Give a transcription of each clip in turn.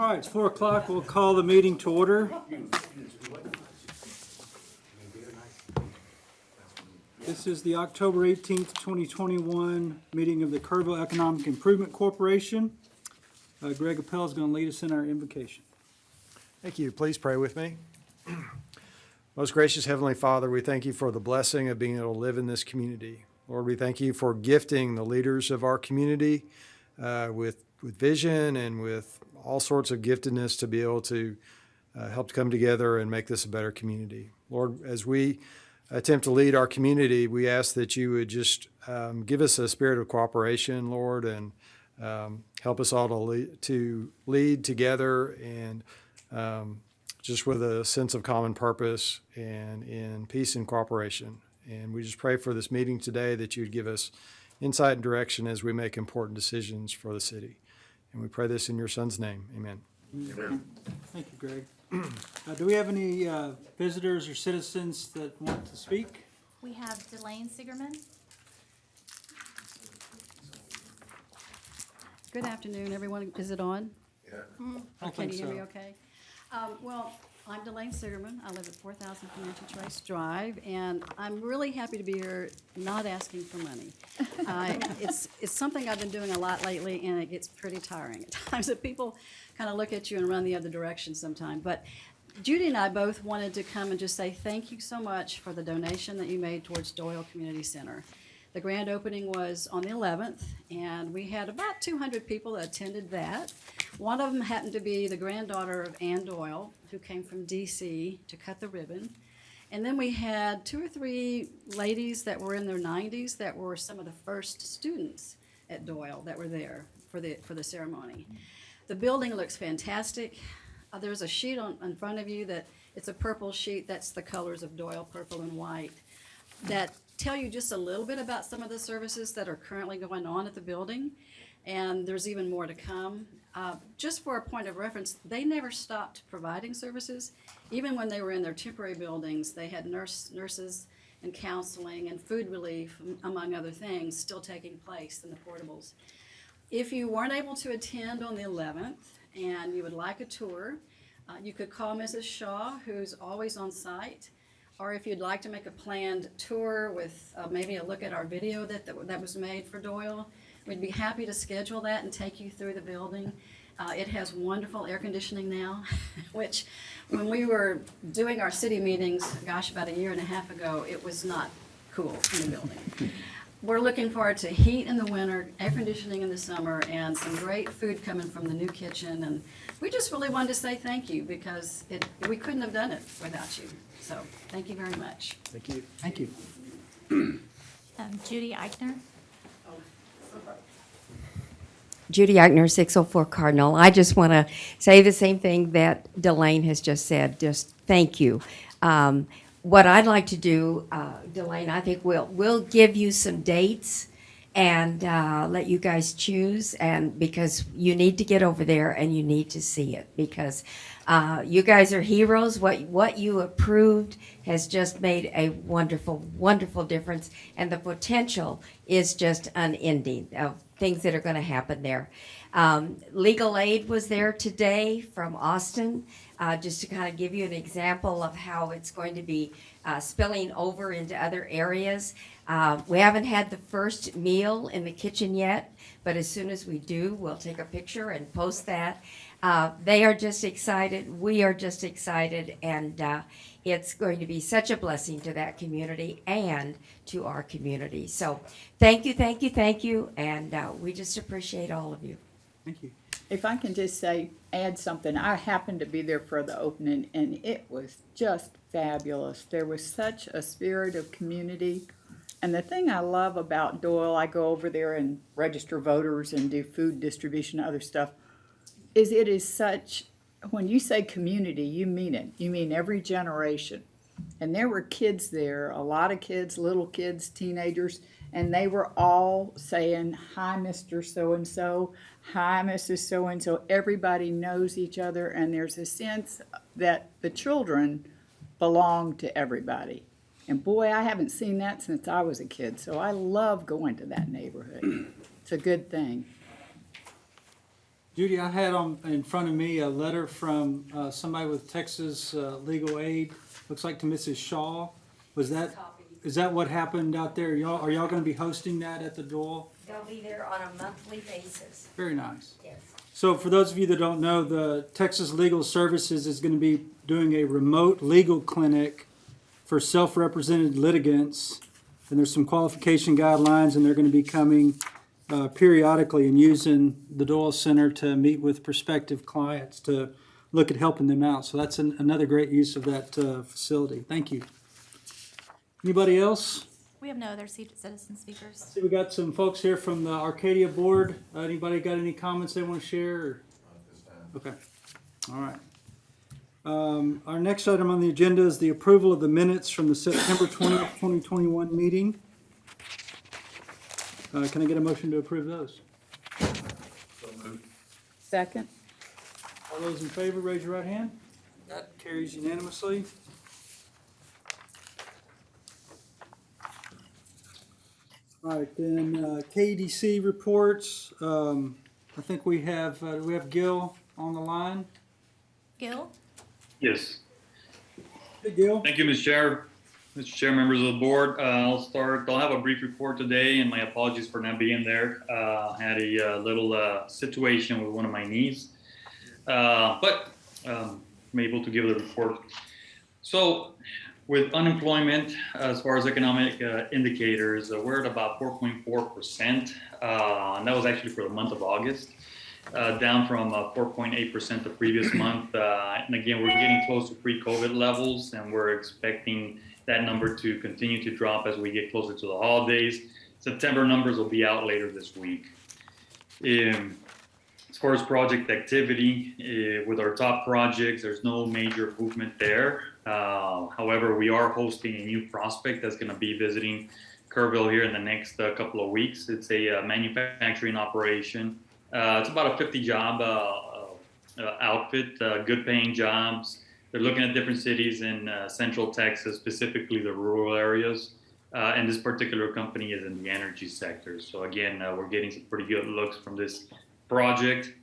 All right, it's 4 o'clock. We'll call the meeting to order. This is the October 18th, 2021 meeting of the Kerrville Economic Improvement Corporation. Greg Appel is going to lead us in our invocation. Thank you. Please pray with me. Most gracious Heavenly Father, we thank you for the blessing of being able to live in this community. Lord, we thank you for gifting the leaders of our community with vision and with all sorts of giftedness to be able to help to come together and make this a better community. Lord, as we attempt to lead our community, we ask that you would just give us a spirit of cooperation, Lord, and help us all to lead together and just with a sense of common purpose and in peace and cooperation. And we just pray for this meeting today that you would give us insight and direction as we make important decisions for the city. And we pray this in your Son's name. Amen. Amen. Thank you, Greg. Do we have any visitors or citizens that want to speak? We have Delane Sigerman. Good afternoon, everyone. Is it on? I Can think you hear me so. okay? Well, I'm Delane Sigerman. I live at 4000 Comanche Trace Drive, and I'm really happy to be here not asking for money. It's something I've been doing a lot lately, and it gets pretty tiring at times that people kind of look at you and run the other direction sometime. But Judy and I both wanted to come and just say thank you so much for the donation that you made towards Doyle Community Center. The grand opening was on the 11th, and we had about 200 people that attended that. One of them happened to be the granddaughter of Ann Doyle, who came from D.C. to cut the ribbon. And then we had 2 or 3 ladies that were in their 90s that were some of the first students at Doyle that were there for the ceremony. The building looks fantastic. There's a sheet in front of you that it's a purple sheet. That's the colors of Doyle, purple and white, that tell you just a little bit about some of the services that are currently going on at the building, and there's even more to come. Just for a point of reference, they never stopped providing services. Even when they were in their temporary buildings, they had nurses and counseling and food relief, among other things, still taking place in the portables. If you weren't able to attend on the 11th and you would like a tour, you could call Mrs. Shaw, who's always on site. Or if you'd like to make a planned tour with maybe a look at our video that was made for Doyle, we'd be happy to schedule that and take you through the building. It has wonderful air conditioning now, which when we were doing our city meetings, gosh, about 1.5 years ago, it was not cool in the building. We're looking forward to heat in the winter, air conditioning in the summer, and some great food coming from the new kitchen. And we just really wanted to say thank you because we couldn't have done it without you. So thank you very much. Thank you. Thank you. Judy Eichner. Judy Eichner, 604 Cardinal. I just want to say the same thing that Delane has just said. Just thank you. What I'd like to do, Delane, I think we'll give you some dates and let you guys choose, and because you need to get over there and you need to see it, because you guys are heroes. What you approved has just made a wonderful, wonderful difference, and the potential is just unending of things that are going to happen there. Legal Aid was there today from Austin, just to kind of give you an example of how it's going to be spilling over into other areas. We haven't had the first meal in the kitchen yet, but as soon as we do, we'll take a picture and post that. They are just excited. We are just excited, and it's going to be such a blessing to that community and to our community. So thank you, thank you, thank you, and we just appreciate all of you. Thank you. If I can just add something, I happened to be there for the opening, and it was just fabulous. There was such a spirit of community. And the thing I love about Doyle, I go over there and register voters and do food distribution and other stuff, is it is such, when you say community, you mean it. You mean every generation. And there were kids there, a lot of kids, little kids, teenagers, and they were all saying, hi, Mr. So-and-so, hi, Mrs. So-and-so. Everybody knows each other, and there's a sense that the children belong to everybody. And boy, I haven't seen that since I was a kid, so I love going to that neighborhood. It's a good thing. Judy, I had in front of me a letter from somebody with Texas Legal Aid. Looks like to Mrs. Shaw. Is that what happened out there? Are y'all going to be hosting that at the Doyle? They'll be there on a monthly basis. Very nice. Yes. So for those of you that don't know, the Texas Legal Services is going to be doing a remote legal clinic for self-represented litigants. And there's some qualification guidelines, and they're going to be coming periodically and using the Doyle Center to meet with prospective clients to look at helping them out. So that's another great use of that facility. Thank you. Anybody else? We have no other citizen speakers. See, we got some folks here from the Arcadia board. Anybody got any comments they want to share? Or? Okay. All right. Our next item on the agenda is the approval of the minutes from the September 20th, 2021 meeting. Can I get a motion to approve those? Second? All those in favor, raise your right hand. That carries unanimously. All right, then KDC reports. I think we have Gil on the line. Gil? Yes. Hey, Gil. Thank you, Mr. Chair. Mr. Chair, members of the board. I'll have a brief report today, and my apologies for not being there. I had a little situation with one of my knees, but I'm able to give the report. So, with unemployment, as far as economic indicators, we're at about 4.4%, and that was actually for the month of August, down from 4.8% the previous month. And again, we're getting close to pre-COVID levels, and we're expecting that number to continue to drop as we get closer to the holidays. September numbers will be out later this week. As far as project activity, with our top projects, there's no major movement there. However, we are hosting a new prospect that's going to be visiting Kerrville here in the next couple of weeks. It's a manufacturing operation. It's about a 50-job outfit, good paying jobs. They're looking at different cities in central Texas, specifically the rural areas. And this particular company is in the energy sector. So again, we're getting some pretty good looks from this project.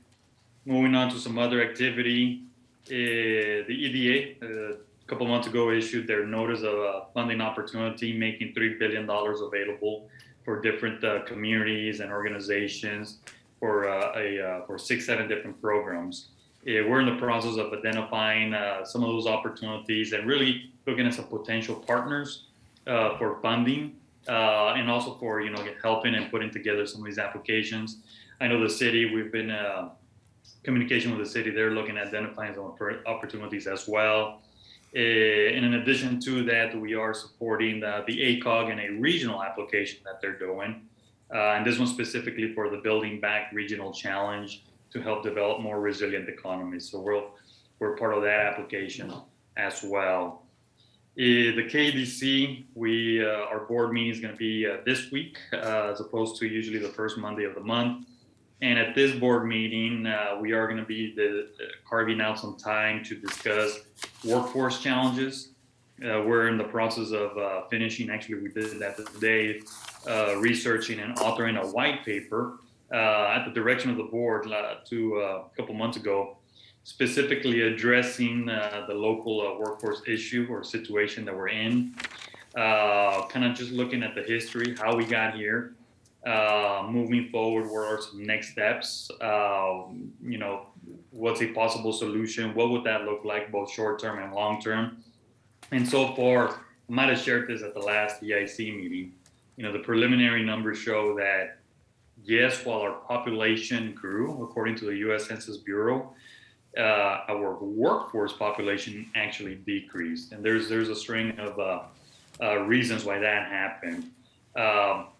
Moving on to some other activity, the EDA a couple months ago issued their notice of a funding opportunity, making $3 billion available for different communities and organizations for 6-7 different programs. We're in the process of identifying some of those opportunities and really looking at some potential partners for funding and also for helping and putting together some of these applications. I know the city, we've been communication with the city. They're looking at identifying some opportunities as well. And in addition to that, we are supporting the ACOG and a regional application that they're doing. And this one specifically for the Building Back Regional Challenge to help develop more resilient economies. So we're part of that application as well. The KDC, our board meeting is going to be this week, as opposed to usually the first Monday of the month. And at this board meeting, we are going to be carving out some time to discuss workforce challenges. We're in the process of finishing, actually we did that today, researching and authoring a white paper at the direction of the board a couple months ago, specifically addressing the local workforce issue or situation that we're in, kind of just looking at the history, how we got here, moving forward, what are some next steps, what's a possible solution, what would that look like, both short-term and long-term. And so far, I might have shared this at the last EIC meeting, the preliminary numbers show that, yes, while our population grew, according to the U.S. Census Bureau, our workforce population actually decreased. And there's a string of reasons why that happened.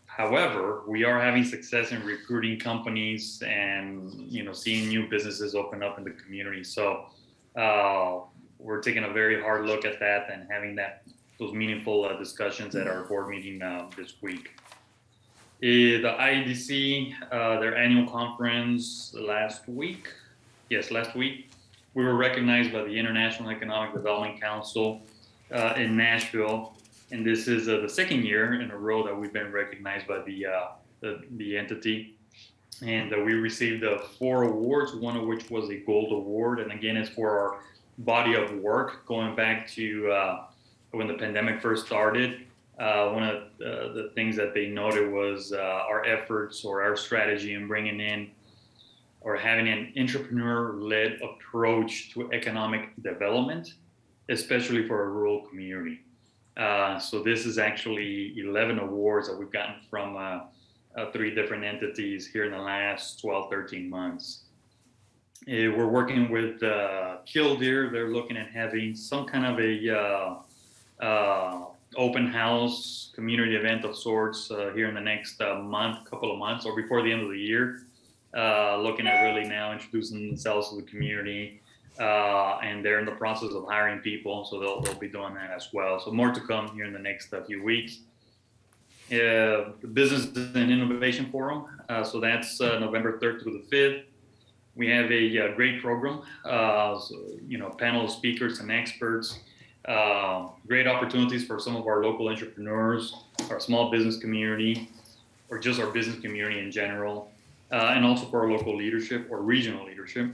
However, we are having success in recruiting companies and seeing new businesses open up in the community. So we're taking a very hard look at that and having those meaningful discussions at our board meeting this week. The IEDC, their annual conference last week, we were recognized by the International Economic Development Council in Nashville. And this is the second year in a row that we've been recognized by the entity. And we received 4 awards, one of which was a gold award. And again, it's for our body of work going back to when the pandemic first started. One of the things that they noted was our efforts or our strategy in bringing in or having an entrepreneur-led approach to economic development, especially for a rural community. So this is actually 11 awards that we've gotten from 3 different entities here in the last 12, 13 months. We're working with Killdeer. They're looking at having some kind of a open house community event of sorts here in the next couple of months, or before the end of the year. Looking at really now introducing themselves to the community, and they're in the process of hiring people, so they'll be doing that as well. So more to come here in the next few weeks. The Business and Innovation Forum, so that's November 3rd through the 5th. We have a great program, panel of speakers and experts, great opportunities for some of our local entrepreneurs, our small business community, or just our business community in general. And also for our local leadership or regional leadership.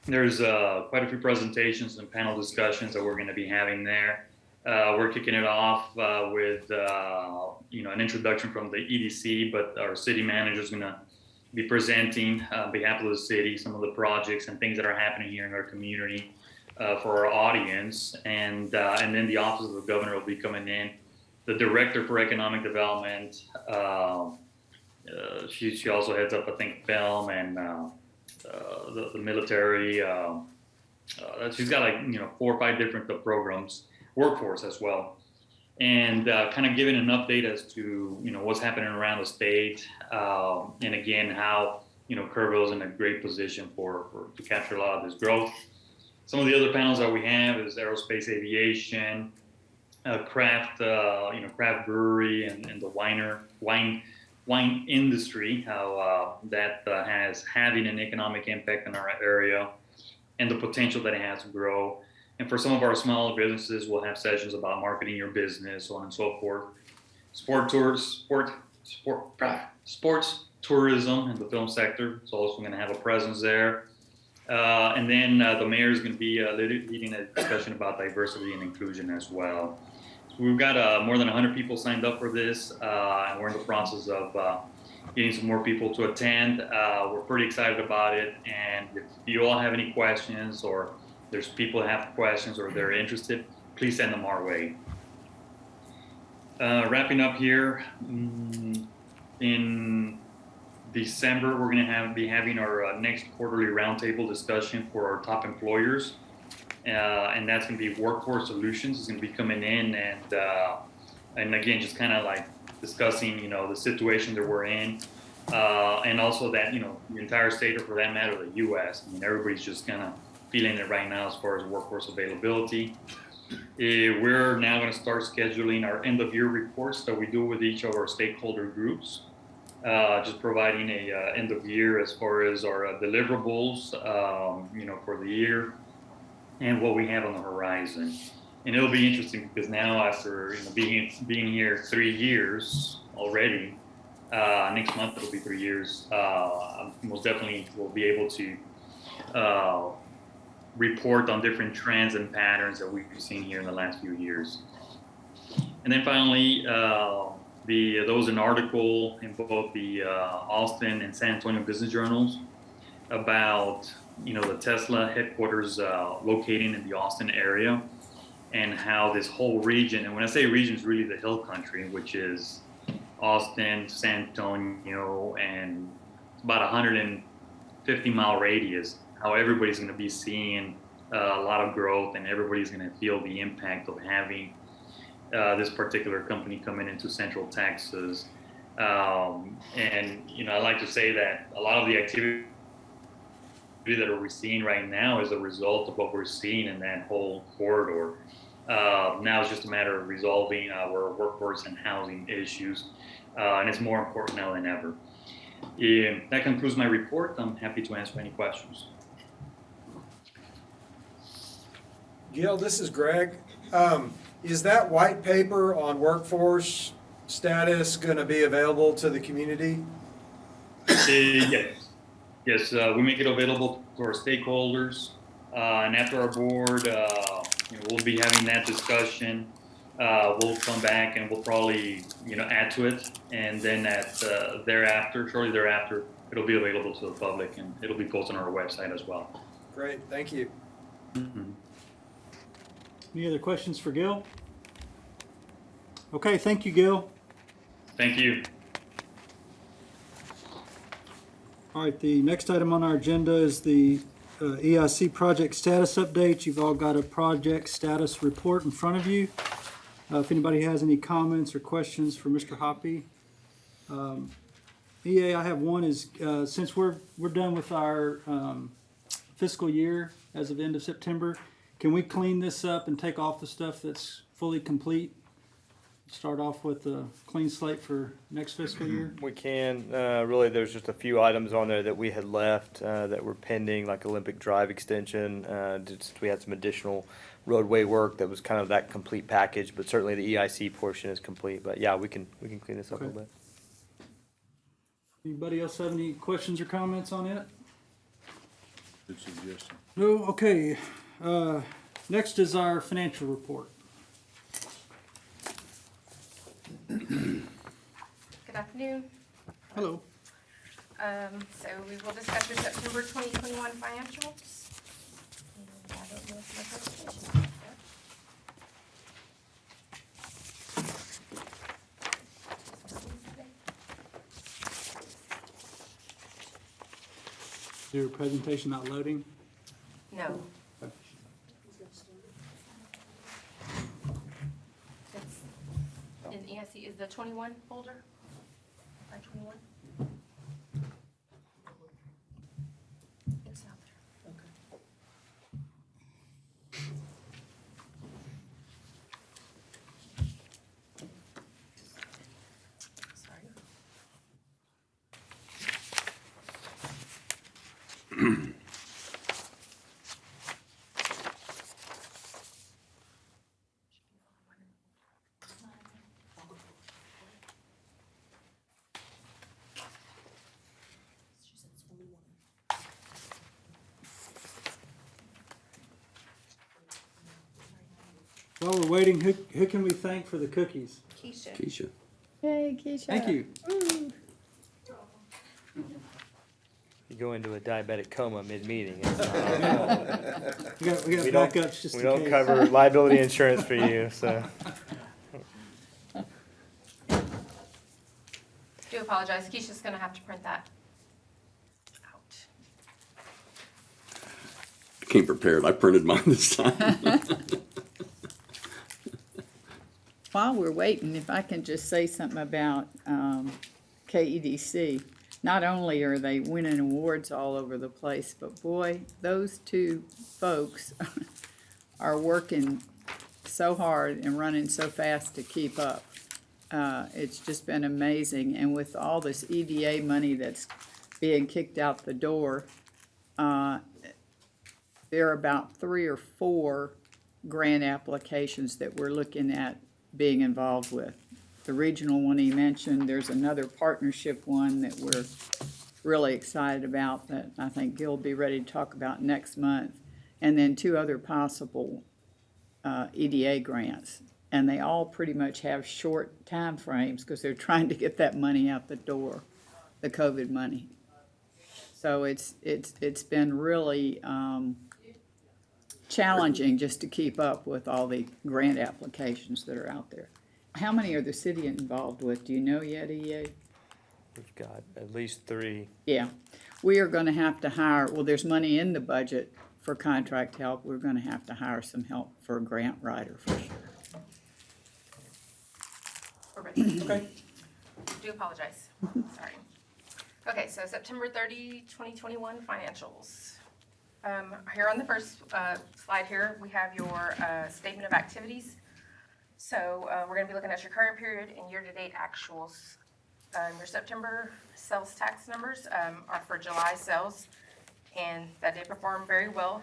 There's quite a few presentations and panel discussions that we're going to be having there. We're kicking it off with an introduction from the EDC, but our city manager is going to be presenting on behalf of the city some of the projects and things that are happening here in our community for our audience. And then the Office of the Governor will be coming in. The Director for Economic Development, she also heads up, I think, film and the military. She's got 4 or 5 different programs, workforce as well, and kind of giving an update as to what's happening around the state, and again how Kerrville is in a great position to capture a lot of this growth. Some of the other panels that we have is aerospace, aviation, craft brewery, and the wine industry, how that has having an economic impact in our area and the potential that it has to grow. And for some of our smaller businesses, we'll have sessions about marketing your business, so on and so forth. Sports tourism and the film sector is also going to have a presence there. And then the mayor is going to be leading a discussion about diversity and inclusion as well. We've got more than 100 people signed up for this, and we're in the process of getting some more people to attend. We're pretty excited about it, and if you all have any questions, or there's people that have questions or they're interested, please send them our way. Wrapping up here, in December, we're going to be having our next quarterly roundtable discussion for our top employers. And that's going to be Workforce Solutions is going to be coming in and again, just kind of like discussing, the situation that we're in, and also that, the entire state, or for that matter, the U.S. I mean, everybody's just kind of feeling it right now as far as workforce availability. We're now going to start scheduling our end-of-year reports that we do with each of our stakeholder groups, just providing a end of year as far as our deliverables, for the year, and what we have on the horizon. And it'll be interesting because now, after being here 3 years already, next month it'll be 3 years. Most definitely we'll be able to report on different trends and patterns that we've seen here in the last few years. And then finally, there was an article in both the Austin and San Antonio business journals about the Tesla headquarters locating in the Austin area, and how this whole region, and when I say region, it's really the hill country, which is Austin, San Antonio, and about 150-mile radius, how everybody's going to be seeing a lot of growth, and everybody's going to feel the impact of having this particular company coming into Central Texas. And I like to say that a lot of the activity that we're seeing right now is a result of what we're seeing in that whole corridor. Now it's just a matter of resolving our workforce and housing issues, and it's more important now than ever. That concludes my report. I'm happy to answer any questions. Gil, this is Greg. Is that white paper on workforce status going to be available to the community? Yes, yes, we make it available to our stakeholders, and after our board, we'll be having that discussion. We'll come back and we'll probably, add to it, and then shortly thereafter, it'll be available to the public, and it'll be posted on our website as well. Great, thank you. Any other questions for Gil? Okay, thank you, Gil. Thank you. All right, the next item on our agenda is the EIC project status update. You've all got a project status report in front of you. If anybody has any comments or questions for Mr. Hoppy. EA, I have one is, since we're done with our fiscal year as of end of September, can we clean this up and take off the stuff that's fully complete? Start off with a clean slate for next fiscal year? We can. Really, there's just a few items on there that we had left that were pending, like Olympic Drive extension. We had some additional roadway work that was kind of that complete package, but certainly the EIC portion is complete. But yeah, we can clean this up a Okay. little bit. Anybody else have any questions or comments on it? Good suggestion. No, okay. Next is our financial report. Good afternoon. Hello. So we will discuss your September 2021 financials. And I don't know if my presentation is up. Is your presentation not loading? No. It's in ESC is the 21 folder? By 21? It's out there. Sorry. While we're waiting, who can we thank for the cookies? Keisha. Keisha. Yay, Keisha. Thank you. You go into a diabetic coma mid-meeting. We got We don't- backups just We in don't case. cover liability insurance for you, so. Do apologize. Keisha's going to have to print that out. Came prepared. I printed mine this time. While we're waiting, if I can just say something about KEDC. Not only are they winning awards all over the place, but boy, those two folks are working so hard and running so fast to keep up. It's just been amazing, and with all this EDA money that's being kicked out the door, there are about 3 or 4 grant applications that we're looking at being involved with. The regional one he mentioned, there's another partnership one that we're really excited about that I think Gil will be ready to talk about next month, and then 2 other possible EDA grants. And they all pretty much have short time frames because they're trying to get that money out the door, the COVID money. So it's been really challenging just to keep up with all the grant applications that are out there. How many are the city involved with? Do you know yet, EA? We've got at least 3. Yeah, we are gonna have to hire, well, there's money in the budget for contract help. We're gonna have to hire some help for a grant writer for sure. We're ready. Okay. Do apologize. Sorry. Okay, so September 30, 2021 financials. Here on the first slide here, we have your statement of activities. So we're going to be looking at your current period and year-to-date actuals. Your September sales tax numbers are for July sales, and that did perform very well,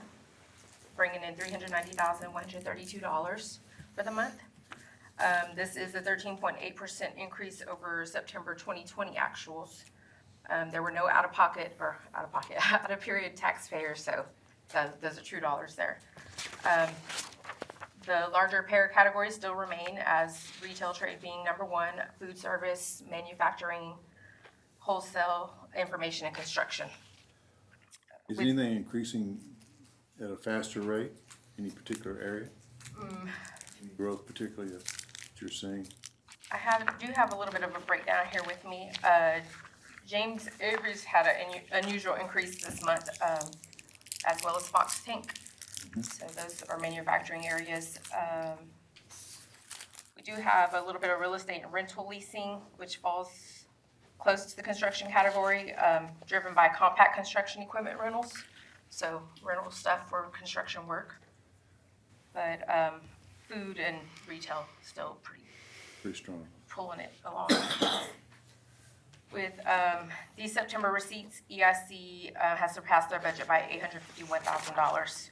bringing in $390,132 for the month. This is a 13.8% increase over September 2020 actuals. There were no out of period taxpayers, so those are true dollars there. The larger pair categories still remain as retail trade being number one, food service, manufacturing, wholesale, information, and construction. Is With- anything increasing at a faster rate, any particular area? Any growth particularly that you're seeing? I do have a little bit of a breakdown here with me. James Avery's had an unusual increase this month, as well as Fox Tank. So those are manufacturing areas. We do have a little bit of real estate and rental leasing, which falls close to the construction category, driven by compact construction equipment rentals. So rental stuff for construction work. But food and retail still Pretty strong. pulling it along. With these September receipts, EIC has surpassed their budget by $851,000.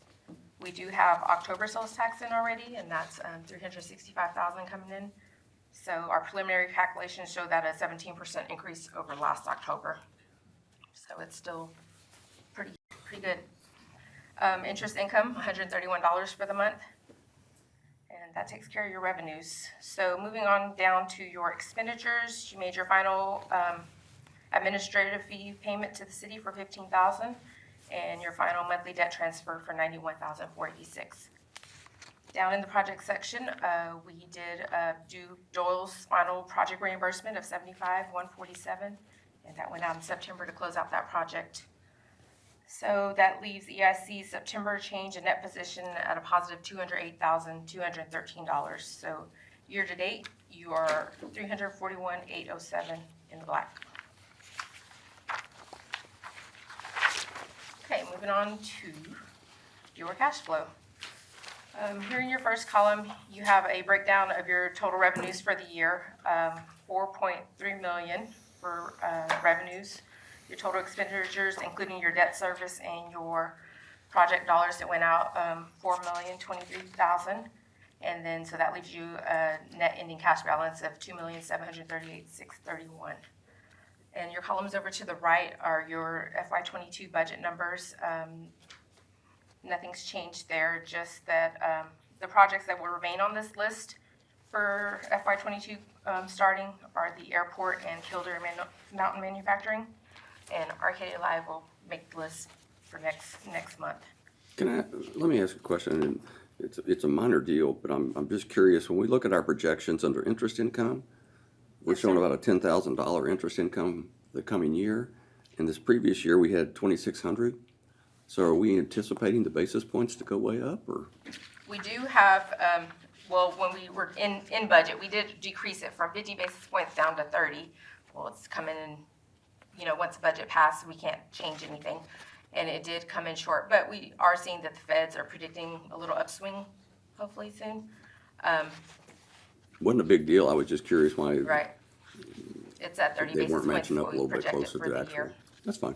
We do have October sales tax in already, and that's $365,000 coming in. So our preliminary calculations show that a 17% increase over last October. So it's still pretty good. Interest income, $131 for the month. And that takes care of your revenues. So moving on down to your expenditures, you made your final administrative fee payment to the city for $15,000 and your final monthly debt transfer for $91,486. Down in the project section, we did do Doyle's final project reimbursement of $75,147, and that went out in September to close out that project. So that leaves EIC's September change in net position at a positive $208,213. So year to date, you are $341,807 in the black. Okay, moving on to your cash flow. Here in your first column, you have a breakdown of your total revenues for the year, $4.3 million for revenues. Your total expenditures, including your debt service and your project dollars that went out, $4,023,000. And then, so that leaves you a net ending cash balance of $2,738,631. And your columns over to the right are your FY22 budget numbers. Nothing's changed there, just that the projects that will remain on this list for FY22 starting are the airport and Kildare Mountain Manufacturing. And Arcadia Live will make the list for next month. Let me ask a question, and it's a minor deal, but I'm just curious, when we look at our projections under interest income, we're showing about a $10,000 interest income the coming year, and this previous year we had 2,600. So are we anticipating the basis points to go way up, or? We do have, well, when we were in budget, we did decrease it from 50 basis points down to 30. Well, it's coming in, once the budget passed, we can't change anything. And it did come in short, but we are seeing that the feds are predicting a little upswing, hopefully soon. Wasn't a big deal, I was just curious why. Right. It's at 30 They basis weren't points matching up what a we little bit projected closer for to the actual. year. That's fine.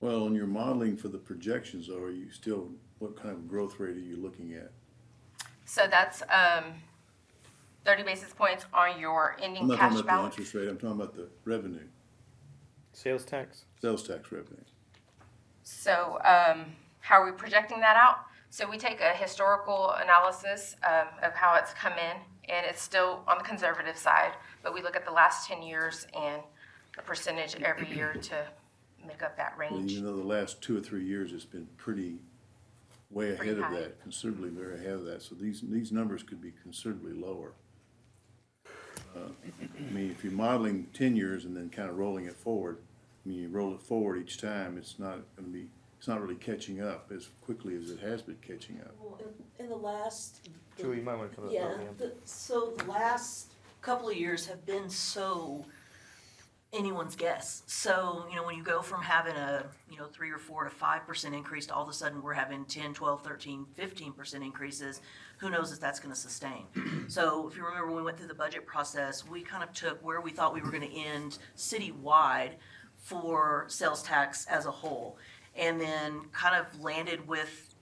Well, in your modeling for the projections, though, are you still, what kind of growth rate are you looking at? So that's 30 basis points on your I'm ending not cash talking about the balance. interest rate, I'm talking about the revenue, Sales tax? sales tax revenue. So how are we projecting that out? So we take a historical analysis of how it's come in, and it's still on the conservative side, but we look at the last 10 years and the percentage every year to make up that And range. even though the last 2 or 3 years, it's been pretty way Pretty ahead of high. that, considerably very ahead of that. So these numbers could be considerably lower. I mean, if you're modeling 10 years and then kind of rolling it forward, you roll it forward each time, it's not really catching up as quickly as it has been catching up. Well, in the last, Julie, you might want to come up. yeah, so the last couple of years have been so anyone's guess. So, when you go from having a, 3 or 4 to 5% increase to all of a sudden we're having 10, 12, 13, 15% increases, who knows if that's gonna sustain. So if you remember when we went through the budget process, we kind of took where we thought we were gonna end citywide for sales tax as a whole. And then kind of landed with,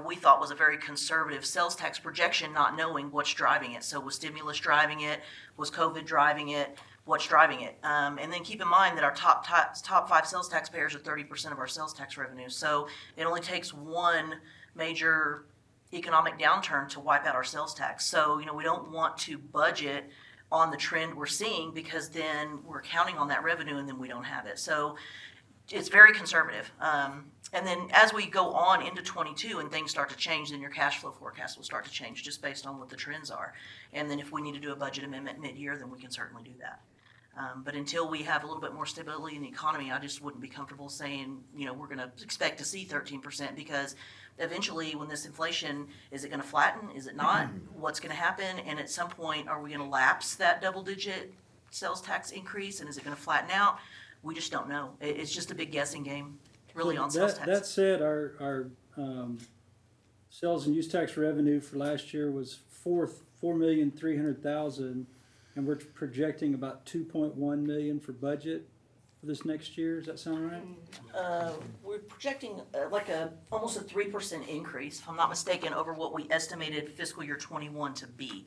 we thought was a very conservative sales tax projection, not knowing what's driving it. So was stimulus driving it? Was COVID driving it? what's driving it. And then keep in mind that our top 5 sales taxpayers are 30% of our sales tax revenue. So it only takes one major economic downturn to wipe out our sales tax. So, we don't want to budget on the trend we're seeing, because then we're counting on that revenue and then we don't have it. So it's very conservative. And then as we go on into 22 and things start to change, then your cash flow forecast will start to change just based on what the trends are. And then if we need to do a budget amendment mid-year, then we can certainly do that. But until we have a little bit more stability in the economy, I just wouldn't be comfortable saying, we're going to expect to see 13%, because eventually when this inflation, is it going to flatten? Is it not? What's going to happen? And at some point, are we going to lapse that double-digit sales tax increase? And is it going to flatten out? We just don't know. It's just a big guessing game, really, on sales tax. That said, our sales and use tax revenue for last year was $4,300,000, and we're projecting about 2.1 million for budget for this next year. Does that sound right? We're projecting almost a 3% increase, if I'm not mistaken, over what we estimated fiscal year 21 to be.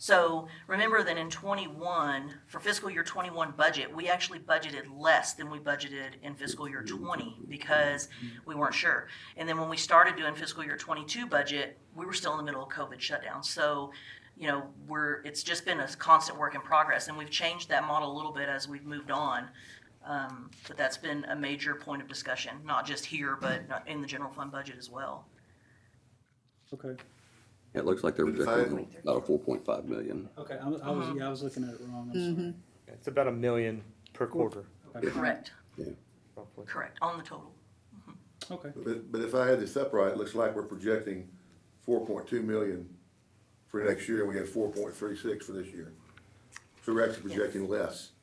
So remember that in 21, for fiscal year 21 budget, we actually budgeted less than we budgeted in fiscal year 20 because we weren't sure. And then when we started doing fiscal year 22 budget, we were still in the middle of COVID shutdown. So, it's just been a constant work in progress, and we've changed that model a little bit as we've moved on. But that's been a major point of discussion, not just here, but in the general fund budget as well. Okay. It looks like they're projecting about a 4.5 million. Okay, I was looking at it wrong. I'm sorry. It's about $1 million per quarter. Okay. Correct. Yeah. Roughly. Correct, on the total. Okay. But if I had this up right, it looks like we're projecting 4.2 million for next year, and we had 4.36 for this year. So we're actually projecting less.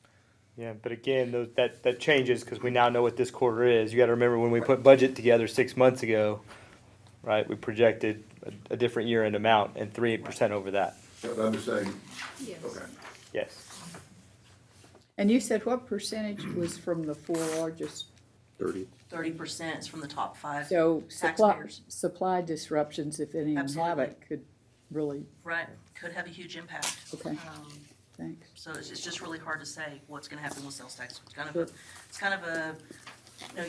Yeah, but again, that changes because we now know what this quarter is. You got to remember when we put budget together 6 months ago, right? We projected a different year-end amount and 3% over that. But I'm just saying, Yes. okay. Yes. And you said what percentage was from the 4 largest? 30% is from the top 5 So taxpayers. supply disruptions, if any have Absolutely. it, could really, Right, could have a huge impact. okay, thanks. So it's just really hard to say what's going to happen with sales tax. It's kind Sure. of a,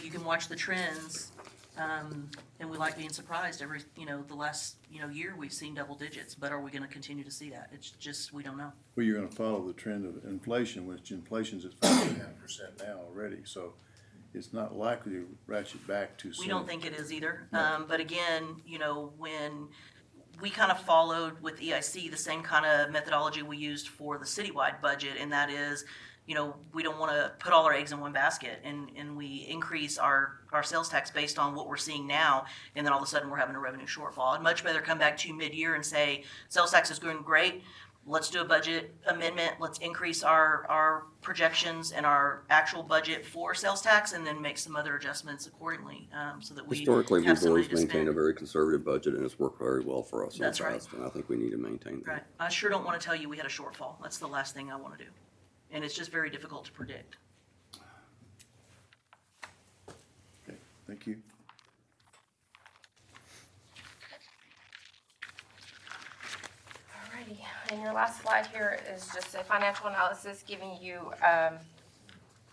you can watch the trends, and we like being surprised every, the last, year we've seen double digits, but are we going to continue to see that? It's just, we don't know. Well, you're gonna follow the trend of inflation, which inflation's at 5.5% now already, so it's not likely to ratchet back too soon. We don't think it is either. No. But again, when we kind of followed with EIC the same kind of methodology we used for the citywide budget, and that is, we don't want to put all our eggs in one basket, and we increase our sales tax based on what we're seeing now, and then all of a sudden we're having a revenue shortfall. I'd much rather come back to you mid-year and say, sales tax is going great, let's do a budget amendment, let's increase our projections and our actual budget for sales tax, and then make some other adjustments accordingly, so that we Historically, have we've somebody always to maintained spend. a very conservative budget, and it's worked very well for us in the That's right. past, and I think we need to maintain that. Right. I sure don't want to tell you we had a shortfall. That's the last thing I want to do. And it's just very difficult to predict. Okay, thank you. Alrighty, and your last slide here is just a financial analysis giving you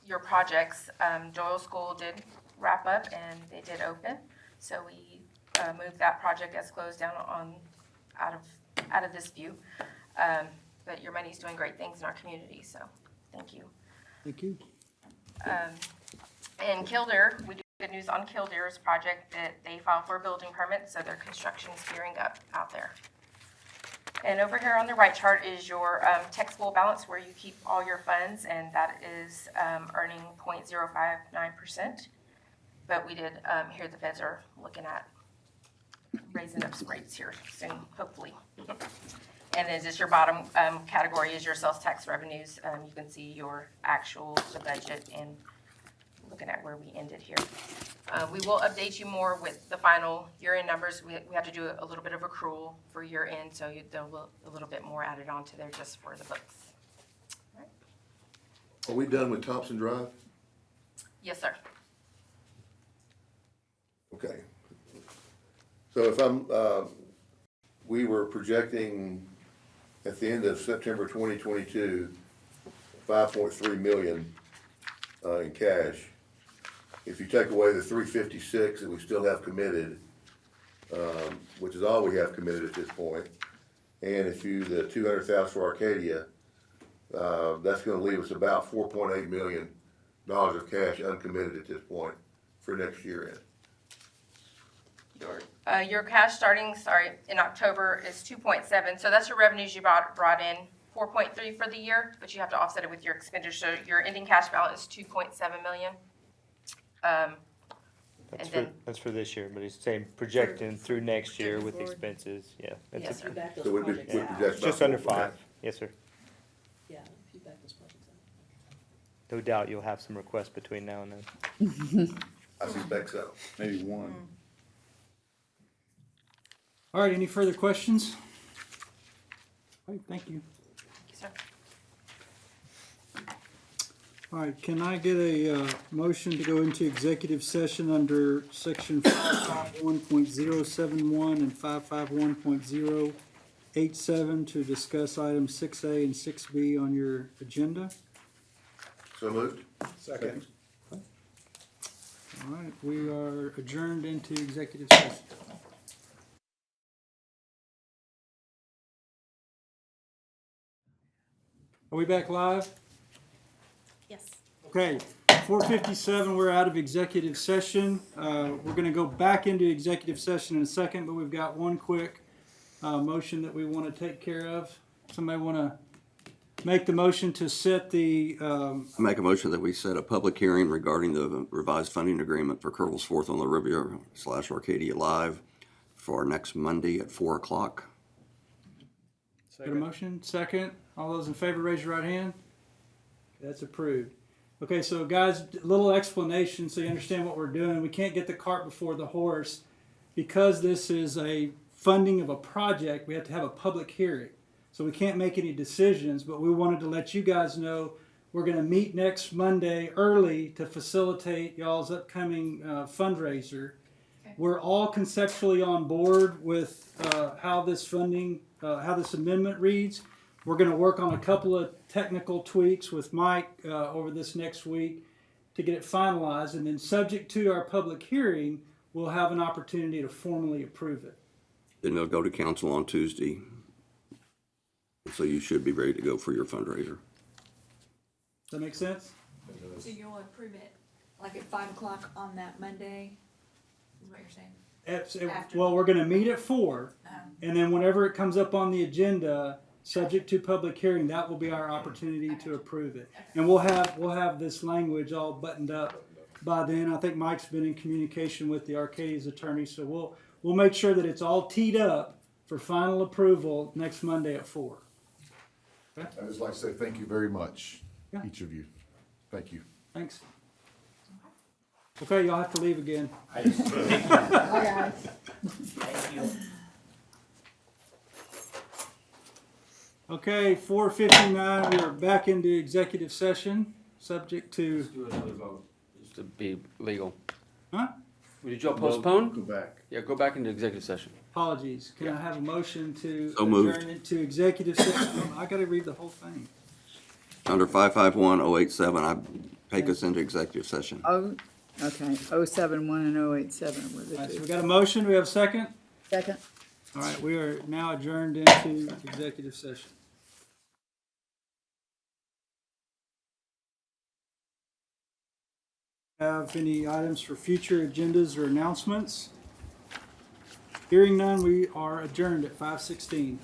your projects. Doyle School did wrap up and they did open, so we moved that project as closed down out of this view. But your money's doing great things in our community, so thank you. Thank you. And Kildare, we do good news on Kildare's project that they filed for a building permit, so their construction is gearing up out there. And over here on the right chart is your taxable balance where you keep all your funds, and that is earning 0.059%. But we did hear the feds are looking at raising up some rates here soon, hopefully. And then just your bottom category is your sales tax revenues. You can see your actual, the budget, and looking at where we ended here. We will update you more with the final year-end numbers. We have to do a little bit of accrual for year-end, so there'll be a little bit more added onto there just for the books. All right. Are we done with Thompson Drive? Yes, sir. Okay. So if we were projecting at the end of September 2022 5.3 million, in cash. If you take away the 356 that we still have committed, which is all we have committed at this point, and if you, the 200,000 for Arcadia, that's gonna leave us about $4.8 million of cash uncommitted at this point for next year end. Your cash starting, in October is 2.7, so that's your revenues you brought in, 4.3 for the year, but you have to offset it with your expenditures, so your ending cash balance is 2.7 million. That's And for, then- that's for this year, but he's saying projecting through next year with forward. expenses, yeah. that's Yes, it. sir. So we project about Just under 4.8. 5, yes, sir. Yeah, if you back those projects out. No doubt you'll have some requests between now and then. I suspect so. Maybe one. All right, any further questions? All right, thank you. Sir. All right, can I get a motion to go into executive session under section 551.071 and 551.087 to discuss items 6A and 6B on your agenda? So moved? Second. All right, we are adjourned into executive session. Are we back live? Yes. Okay, 4:57, we're out of executive session. We're gonna go back into executive session in a second, but we've got one quick motion that we want to take care of. Somebody want to make the motion to set the, I make a motion that we set a public hearing regarding the revised funding agreement for Kerrville's Fourth on the Riviera / Arcadia Live for next Monday at 4 o'clock. got a motion? Second? All those in favor, raise your right hand. That's approved. Okay, so guys, a little explanation so you understand what we're doing. We can't get the cart before the horse. Because this is a funding of a project, we have to have a public hearing. So we can't make any decisions, but we wanted to let you guys know we're going to meet next Monday early to facilitate y'all's upcoming fundraiser. We're all conceptually on board with how this funding, how this amendment reads. We're going to work on a couple of technical tweaks with Mike over this next week to get it finalized, and then subject to our public hearing, we'll have an opportunity to formally approve it. Then they'll go to council on Tuesday. So you should be ready to go for your fundraiser. Does that make sense? So you'll approve it like at 5 o'clock on that Monday, is what you're saying? After. Well, we're going to meet at 4, and then whenever it comes up on the agenda, subject to public hearing, that will be our opportunity to approve it. And we'll have this language all buttoned up by then. I think Mike's been in communication with the Arcadia's attorney, so we'll make sure that it's all teed up for final approval next Monday at 4. I'd just like to say thank you very much, Yeah. each of you. Thank you. Thanks. Okay, y'all have to leave again. Okay, 4:59, we are back into executive session, subject to, Do another vote, just to be legal. huh? Did y'all postpone? Go back. Yeah, go back into executive session. Apologies. Can I have a motion to So moved. adjourn into executive session? I gotta read the whole thing. Under 551.087, I take us into executive session. Oh, okay, 071 and 087 were All the right, so we two. got a motion, do we have a second? Second? All right, we are now adjourned into executive session. Have any items for future agendas or announcements? Hearing none, we are adjourned at 5:16.